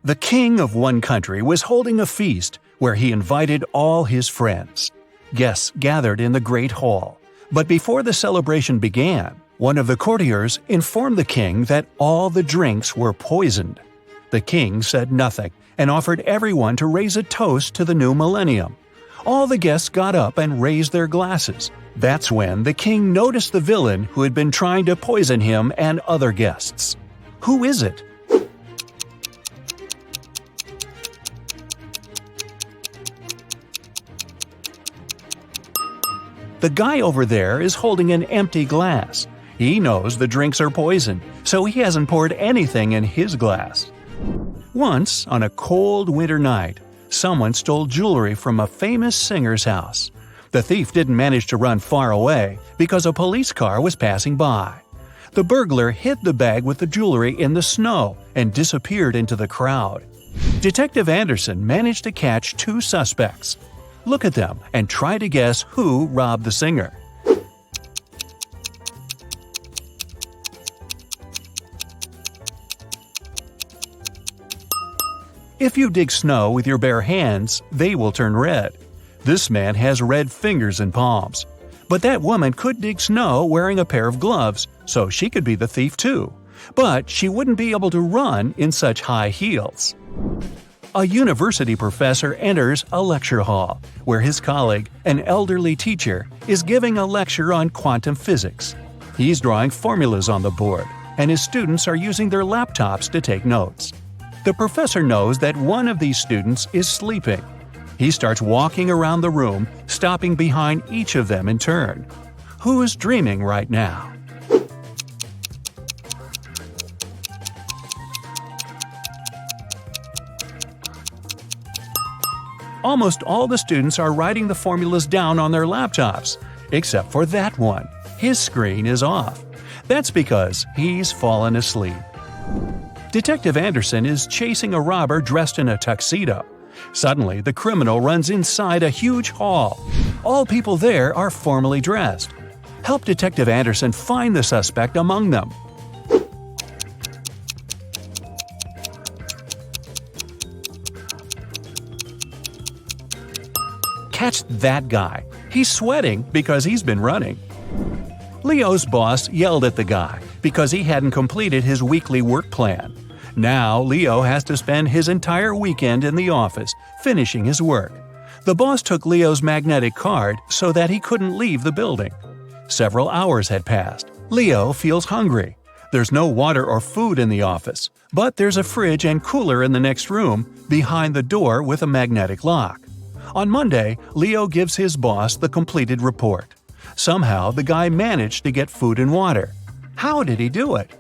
The king of one country was holding a feast where he invited all his friends. Guests gathered in the great hall, but before the celebration began, one of the courtiers informed the king that all the drinks were poisoned. The king said nothing and offered everyone to raise a toast to the new millennium. All the guests got up and raised their glasses. That's when the king noticed the villain who had been trying to poison him and other guests. Who is it? The guy over there is holding an empty glass. He knows the drinks are poison, so he hasn't poured anything in his glass. Once, on a cold winter night, someone stole jewelry from a famous singer's house. The thief didn't manage to run far away because a police car was passing by. The burglar hid the bag with the jewelry in the snow and disappeared into the crowd. Detective Anderson managed to catch two suspects. Look at them and try to guess who robbed the singer. If you dig snow with your bare hands, they will turn red. This man has red fingers and palms. But that woman could dig snow wearing a pair of gloves, so she could be the thief too. But she wouldn't be able to run in such high heels. A university professor enters a lecture hall, where his colleague, an elderly teacher, is giving a lecture on quantum physics. He's drawing formulas on the board, and his students are using their laptops to take notes. The professor knows that one of these students is sleeping. He starts walking around the room, stopping behind each of them in turn. Who's dreaming right now? Almost all the students are writing the formulas down on their laptops, except for that one. His screen is off. That's because he's fallen asleep. Detective Anderson is chasing a robber dressed in a tuxedo. Suddenly, the criminal runs inside a huge hall. All people there are formally dressed. Help Detective Anderson find the suspect among them. Catch that guy. He's sweating because he's been running. Leo's boss yelled at the guy because he hadn't completed his weekly work plan. Now Leo has to spend his entire weekend in the office, finishing his work. The boss took Leo's magnetic card so that he couldn't leave the building. Several hours had passed. Leo feels hungry. There's no water or food in the office, but there's a fridge and cooler in the next room, behind the door with a magnetic lock. On Monday, Leo gives his boss the completed report. Somehow, the guy managed to get food and water. How did he do it?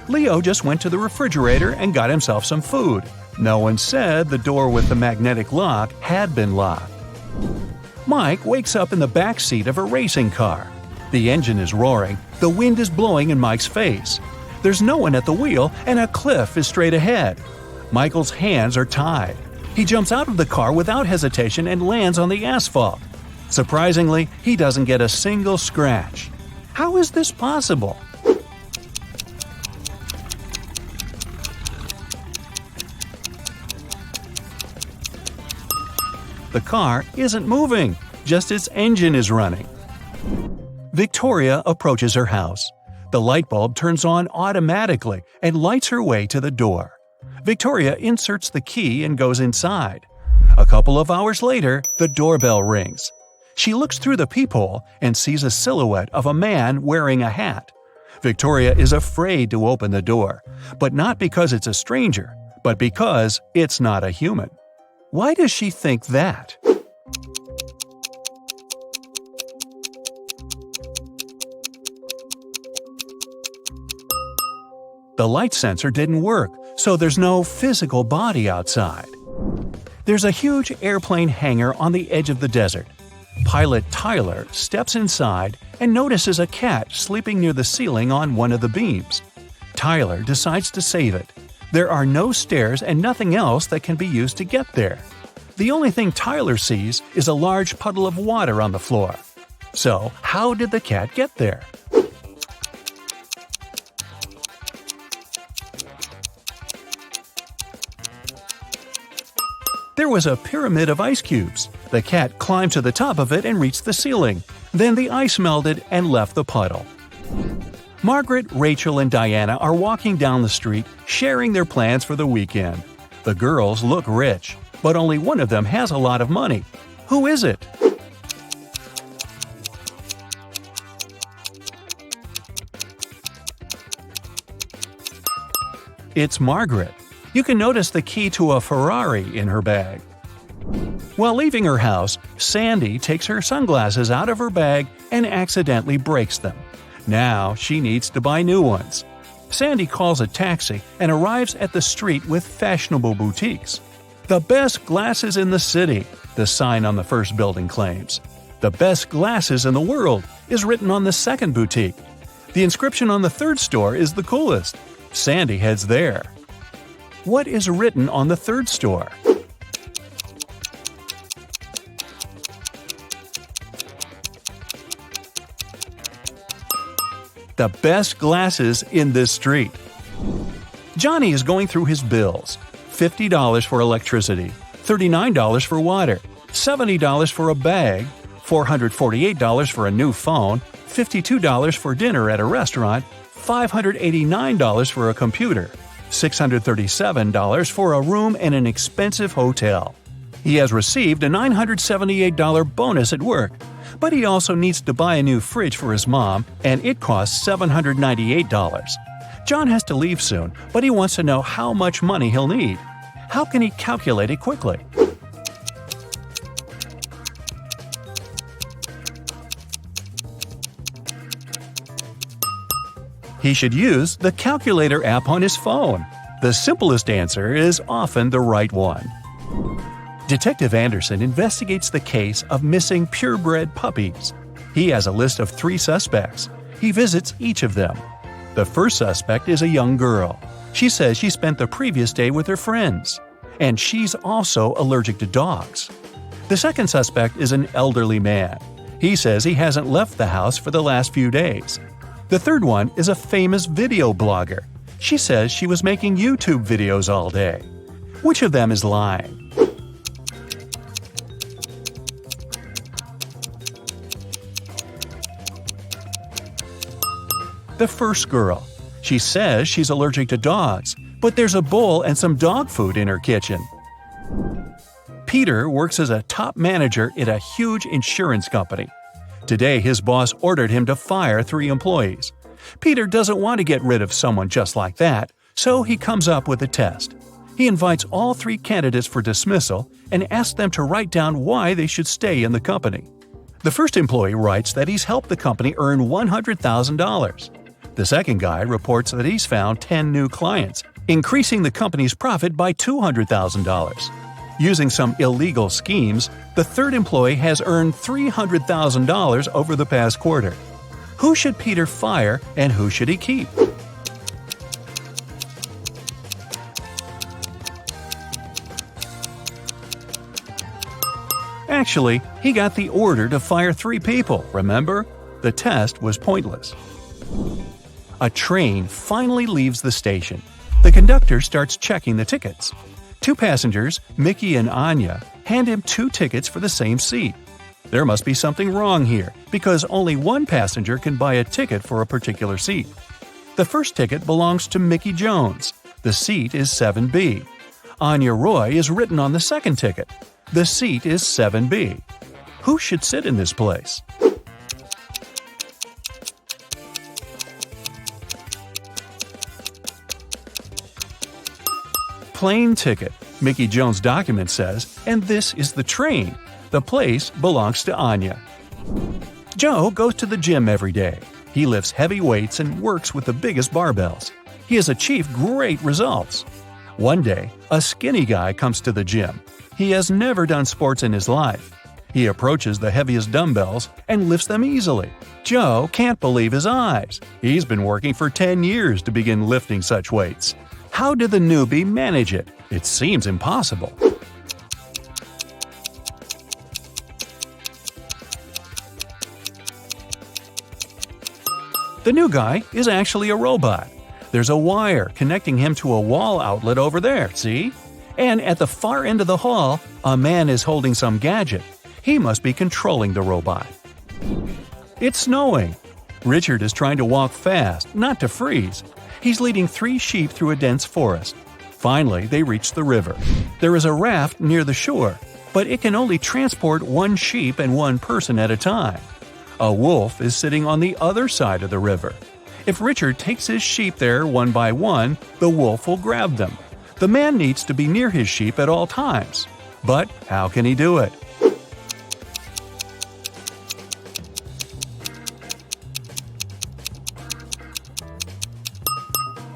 Leo just went to the refrigerator and got himself some food. No one said the door with the magnetic lock had been locked. Mike wakes up in the back seat of a racing car. The engine is roaring, the wind is blowing in Mike's face. There's no one at the wheel and a cliff is straight ahead. Michael's hands are tied. He jumps out of the car without hesitation and lands on the asphalt. Surprisingly, he doesn't get a single scratch. How is this possible? The car isn't moving, just its engine is running. Victoria approaches her house. The light bulb turns on automatically and lights her way to the door. Victoria inserts the key and goes inside. A couple of hours later, the doorbell rings. She looks through the peephole and sees a silhouette of a man wearing a hat. Victoria is afraid to open the door, but not because it's a stranger, but because it's not a human. Why does she think that? The light sensor didn't work, so there's no physical body outside. There's a huge airplane hangar on the edge of the desert. Pilot Tyler steps inside and notices a cat sleeping near the ceiling on one of the beams. Tyler decides to save it. There are no stairs and nothing else that can be used to get there. The only thing Tyler sees is a large puddle of water on the floor. So, how did the cat get there? There was a pyramid of ice cubes. The cat climbed to the top of it and reached the ceiling. Then the ice melted and left the puddle. Margaret, Rachel, and Diana are walking down the street, sharing their plans for the weekend. The girls look rich, but only one of them has a lot of money. Who is it? It's Margaret. You can notice the key to a Ferrari in her bag. While leaving her house, Sandy takes her sunglasses out of her bag and accidentally breaks them. Now she needs to buy new ones. Sandy calls a taxi and arrives at the street with fashionable boutiques. "The best glasses in the city," the sign on the first building claims. "The best glasses in the world" is written on the second boutique. The inscription on the third store is the coolest. Sandy heads there. What is written on the third store? The best glasses in this street. Johnny is going through his bills. $50 for electricity, $39 for water, $70 for a bag, $448 for a new phone, $52 for dinner at a restaurant, $589 for a computer, $637 for a room in an expensive hotel. He has received a $978 bonus at work, but he also needs to buy a new fridge for his mom, and it costs $798. John has to leave soon, but he wants to know how much money he'll need. How can he calculate it quickly? He should use the calculator app on his phone. The simplest answer is often the right one. Detective Anderson investigates the case of missing purebred puppies. He has a list of 3 suspects. He visits each of them. The first suspect is a young girl. She says she spent the previous day with her friends. And she's also allergic to dogs. The second suspect is an elderly man. He says he hasn't left the house for the last few days. The third one is a famous video blogger. She says she was making YouTube videos all day. Which of them is lying? The first girl. She says she's allergic to dogs, but there's a bowl and some dog food in her kitchen. Peter works as a top manager at a huge insurance company. Today, his boss ordered him to fire 3 employees. Peter doesn't want to get rid of someone just like that, so he comes up with a test. He invites all 3 candidates for dismissal and asks them to write down why they should stay in the company. The first employee writes that he's helped the company earn $100,000. The second guy reports that he's found 10 new clients, increasing the company's profit by $200,000. Using some illegal schemes, the third employee has earned $300,000 over the past quarter. Who should Peter fire and who should he keep? Actually, he got the order to fire 3 people, remember? The test was pointless. A train finally leaves the station. The conductor starts checking the tickets. 2 passengers, Mickey and Anya, hand him 2 tickets for the same seat. There must be something wrong here, because only one passenger can buy a ticket for a particular seat. The first ticket belongs to Mickey Jones. The seat is 7B. Anya Roy is written on the second ticket. The seat is 7B. Who should sit in this place? Plane ticket, Mickey Jones' document says, and this is the train. The place belongs to Anya. Joe goes to the gym every day. He lifts heavy weights and works with the biggest barbells. He has achieved great results. One day, a skinny guy comes to the gym. He has never done sports in his life. He approaches the heaviest dumbbells and lifts them easily. Joe can't believe his eyes. He's been working for 10 years to begin lifting such weights. How did the newbie manage it? It seems impossible. The new guy is actually a robot. There's a wire connecting him to a wall outlet over there, see? And at the far end of the hall, a man is holding some gadget. He must be controlling the robot. It's snowing. Richard is trying to walk fast, not to freeze. He's leading 3 sheep through a dense forest. Finally, they reach the river. There is a raft near the shore, but it can only transport 1 sheep and 1 person at a time. A wolf is sitting on the other side of the river. If Richard takes his sheep there one by one, the wolf will grab them. The man needs to be near his sheep at all times. But how can he do it?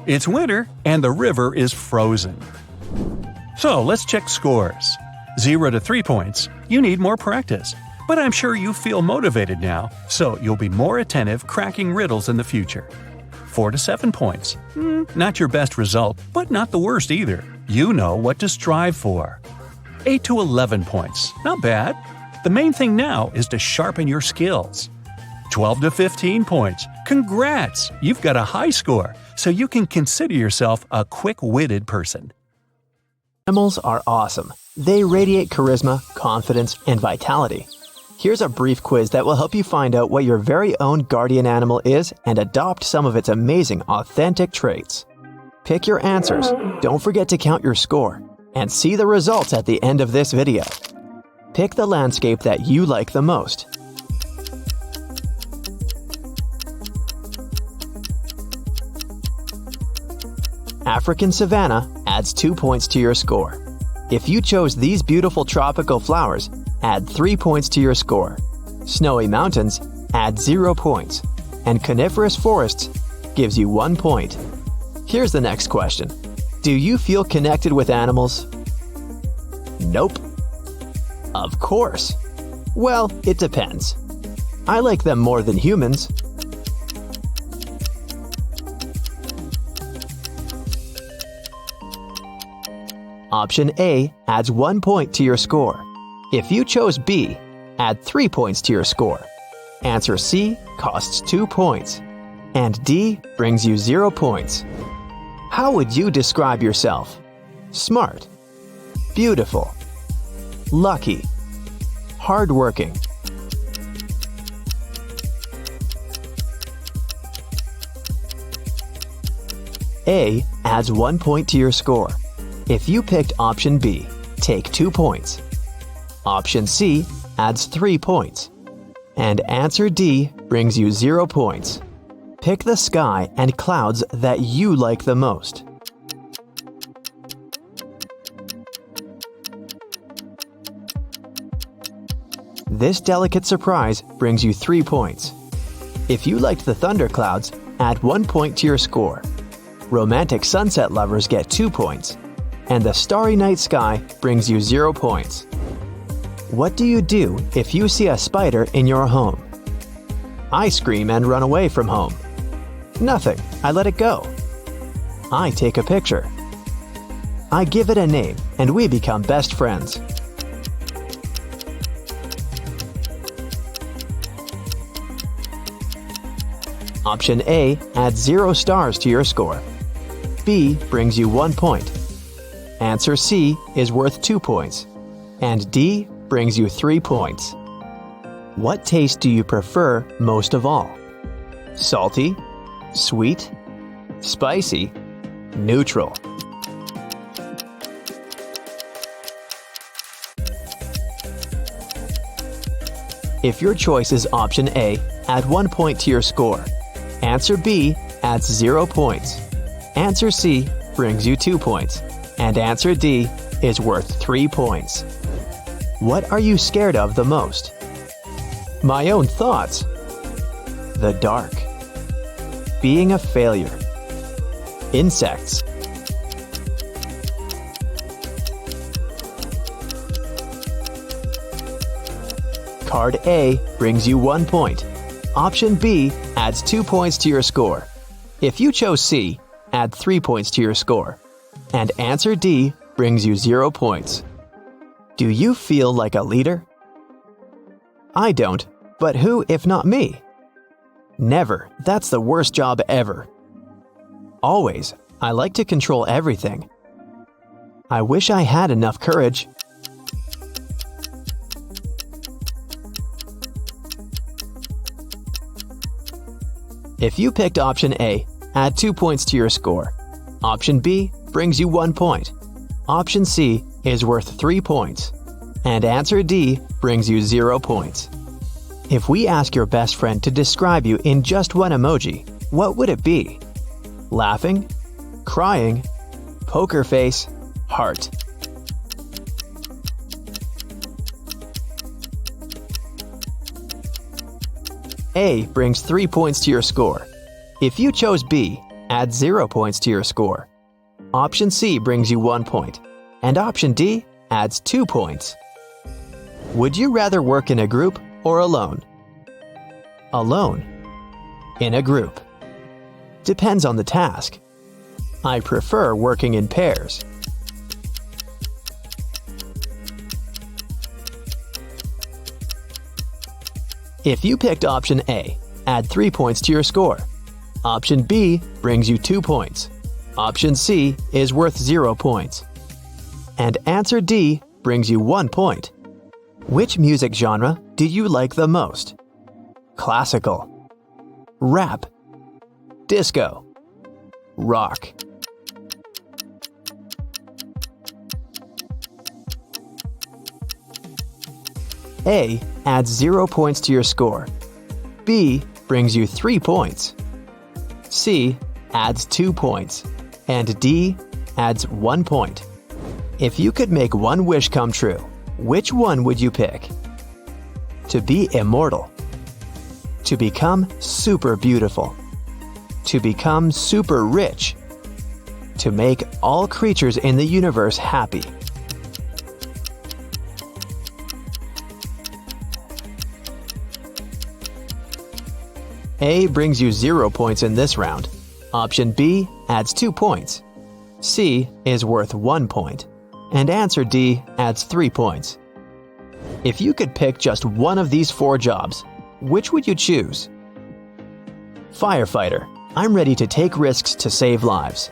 It's winter and the river is frozen. So let's check scores. 0 to 3 points. You need more practice. But I'm sure you feel motivated now, so you'll be more attentive cracking riddles in the future. 4 to 7 points. Not your best result, but not the worst either. You know what to strive for. 8 to 11 points. Not bad. The main thing now is to sharpen your skills. 12 to 15 points. Congrats! You've got a high score, so you can consider yourself a quick-witted person. Animals are awesome. They radiate charisma, confidence, and vitality. Here's a brief quiz that will help you find out what your very own guardian animal is and adopt some of its amazing, authentic traits. Pick your answers, don't forget to count your score, and see the results at the end of this video. Pick the landscape that you like the most. African savanna adds 2 points to your score. If you chose these beautiful tropical flowers, add 3 points to your score. Snowy mountains, add 0 points. And coniferous forests gives you 1 point. Here's the next question. Do you feel connected with animals? Nope. Of course. Well, it depends. I like them more than humans. Option A adds 1 point to your score. If you chose B, add 3 points to your score. Answer C costs 2 points. And D brings you 0 points. How would you describe yourself? Smart, beautiful, lucky, hardworking. A adds 1 point to your score. If you picked option B, take 2 points. Option C adds 3 points. And answer D brings you 0 points. Pick the sky and clouds that you like the most. This delicate surprise brings you 3 points. If you liked the thunderclouds, add 1 point to your score. Romantic sunset lovers get 2 points. And the starry night sky brings you 0 points. What do you do if you see a spider in your home? I scream and run away from home. Nothing, I let it go. I take a picture. I give it a name and we become best friends. Option A adds 0 stars to your score. B brings you 1 point. Answer C is worth 2 points. And D brings you 3 points. What taste do you prefer most of all? Salty, sweet, spicy, neutral. If your choice is option A, add 1 point to your score. Answer B adds 0 points. Answer C brings you 2 points. And answer D is worth 3 points. What are you scared of the most? My own thoughts. The dark. Being a failure. Insects. Card A brings you 1 point. Option B adds 2 points to your score. If you chose C, add 3 points to your score. And answer D brings you 0 points. Do you feel like a leader? I don't, but who if not me? Never. That's the worst job ever. Always. I like to control everything. I wish I had enough courage. If you picked option A, add 2 points to your score. Option B brings you 1 point. Option C is worth 3 points. And answer D brings you 0 points. If we ask your best friend to describe you in just one emoji, what would it be? Laughing? Crying? Poker face? Heart? A brings 3 points to your score. If you chose B, add 0 points to your score. Option C brings you 1 point, and option D adds 2 points. Would you rather work in a group or alone? Alone. In a group. Depends on the task. I prefer working in pairs. If you picked option A, add 3 points to your score. Option B brings you 2 points. Option C is worth 0 points. And answer D brings you 1 point. Which music genre do you like the most? Classical, rap, disco, rock. A adds 0 points to your score. B brings you 3 points. C adds 2 points. And D adds 1 point. If you could make one wish come true, which one would you pick? To be immortal. To become super beautiful. To become super rich. To make all creatures in the universe happy. A brings you 0 points in this round. Option B adds 2 points. C is worth 1 point. And answer D adds 3 points. If you could pick just one of these 4 jobs, which would you choose? Firefighter. I'm ready to take risks to save lives.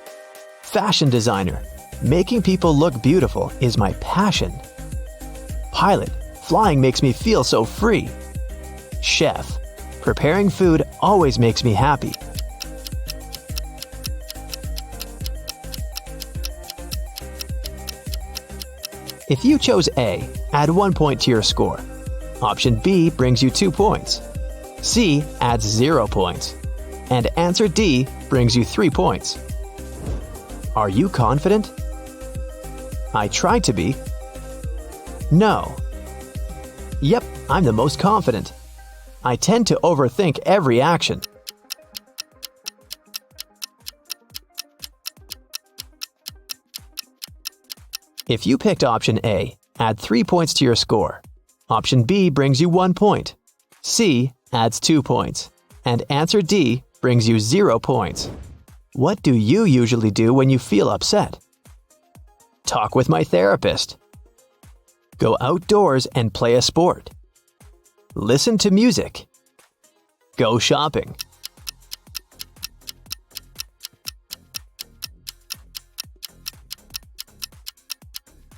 Fashion designer. Making people look beautiful is my passion. Pilot. Flying makes me feel so free. Chef. Preparing food always makes me happy. If you chose A, add 1 point to your score. Option B brings you 2 points. C adds 0 points. And answer D brings you 3 points. Are you confident? I tried to be. No. Yep, I'm the most confident. I tend to overthink every action. If you picked option A, add 3 points to your score. Option B brings you 1 point. C adds 2 points. And answer D brings you 0 points. What do you usually do when you feel upset? Talk with my therapist. Go outdoors and play a sport. Listen to music. Go shopping.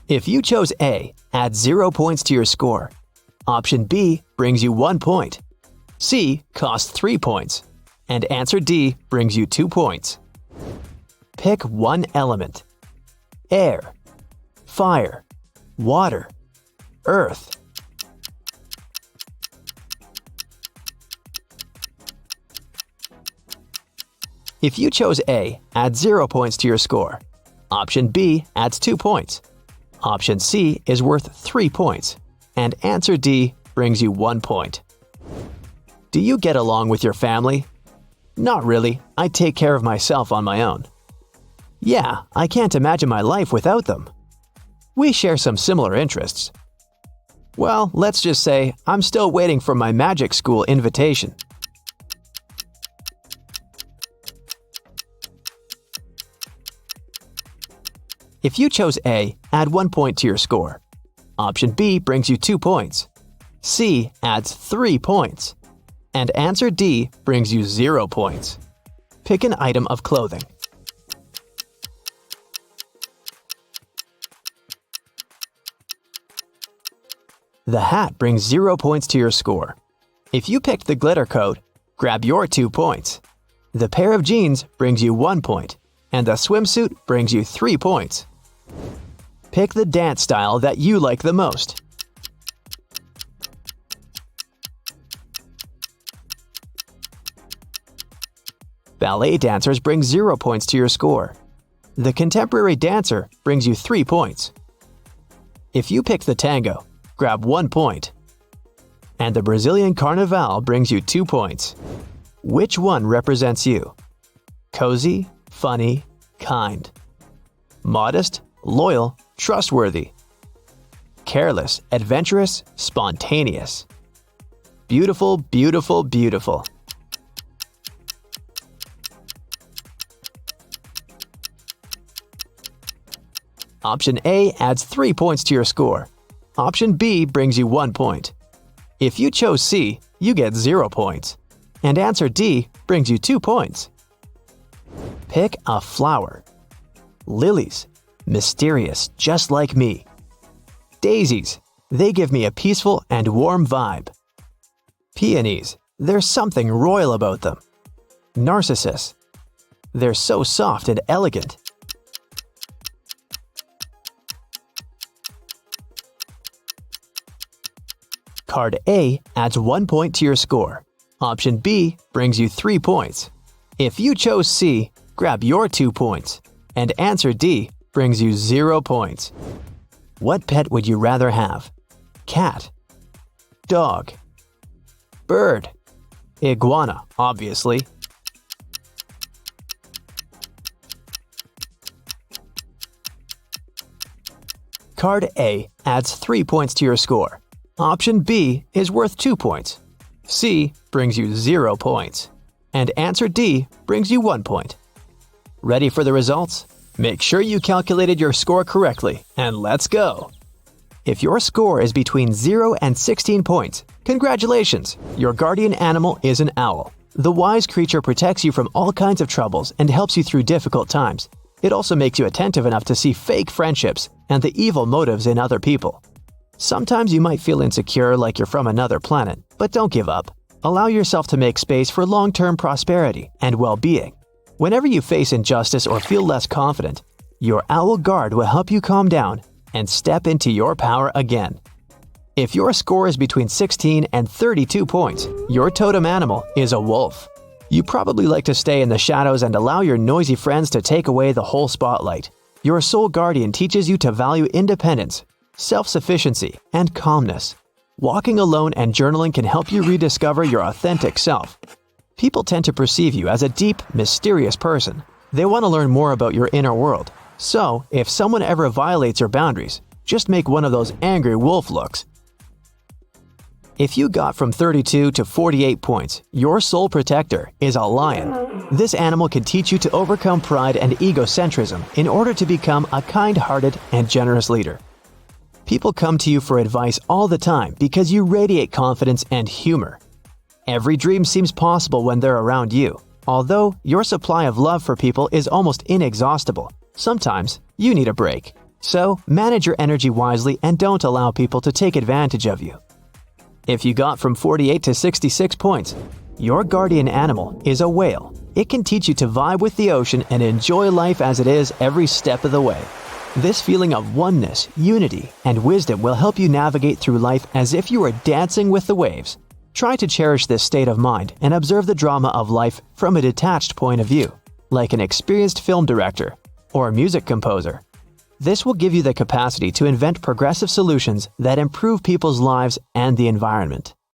If you chose A, add 0 points to your score. Option B brings you 1 point. C costs 3 points. And answer D brings you 2 points. Pick one element. Air, fire, water, earth. If you chose A, add 0 points to your score. Option B adds 2 points. Option C is worth 3 points. And answer D brings you 1 point. Do you get along with your family? Not really. I take care of myself on my own. Yeah, I can't imagine my life without them. We share some similar interests. Well, let's just say I'm still waiting for my magic school invitation. If you chose A, add 1 point to your score. Option B brings you 2 points. C adds 3 points. and answer D brings you 0 points. Pick an item of clothing. The hat brings 0 points to your score. If you picked the glitter coat, grab your 2 points. The pair of jeans brings you 1 point, and the swimsuit brings you 3 points. Pick the dance style that you like the most. Ballet dancers bring 0 points to your score. The contemporary dancer brings you 3 points. If you pick the tango, grab 1 point. And the Brazilian carnaval brings you 2 points. Which one represents you? Cozy, funny, kind. Modest, loyal, trustworthy. Careless, adventurous, spontaneous. Beautiful, beautiful, beautiful. Option A adds 3 points to your score. Option B brings you 1 point. If you chose C, you get 0 points. And answer D brings you 2 points. Pick a flower. Lilies, mysterious just like me. Daisies, they give me a peaceful and warm vibe. Peonies, there's something royal about them. Narcissus, they're so soft and elegant. Card A adds 1 point to your score. Option B brings you 3 points. If you chose C, grab your 2 points. And answer D brings you 0 points. What pet would you rather have? Cat, dog, bird, iguana, obviously. Card A adds 3 points to your score. Option B is worth 2 points. C brings you 0 points. And answer D brings you 1 point. Ready for the results? Make sure you calculated your score correctly, and let's go! If your score is between 0 and 16 points, congratulations! Your guardian animal is an owl. The wise creature protects you from all kinds of troubles and helps you through difficult times. It also makes you attentive enough to see fake friendships and the evil motives in other people. Sometimes you might feel insecure like you're from another planet, but don't give up. Allow yourself to make space for long-term prosperity and well-being. Whenever you face injustice or feel less confident, your owl guard will help you calm down and step into your power again. If your score is between 16 and 32 points, your totem animal is a wolf. You probably like to stay in the shadows and allow your noisy friends to take away the whole spotlight. Your soul guardian teaches you to value independence, self-sufficiency, and calmness. Walking alone and journaling can help you rediscover your authentic self. People tend to perceive you as a deep, mysterious person. They want to learn more about your inner world. So, if someone ever violates your boundaries, just make one of those angry wolf looks. If you got from 32 to 48 points, your soul protector is a lion. This animal can teach you to overcome pride and egocentrism in order to become a kind-hearted and generous leader. People come to you for advice all the time because you radiate confidence and humor. Every dream seems possible when they're around you. Although your supply of love for people is almost inexhaustible, sometimes you need a break. So, manage your energy wisely and don't allow people to take advantage of you. If you got from 48 to 66 points, your guardian animal is a whale. It can teach you to vibe with the ocean and enjoy life as it is every step of the way. This feeling of oneness, unity, and wisdom will help you navigate through life as if you were dancing with the waves. Try to cherish this state of mind and observe the drama of life from a detached point of view, like an experienced film director or music composer. This will give you the capacity to invent progressive solutions that improve people's lives and the environment.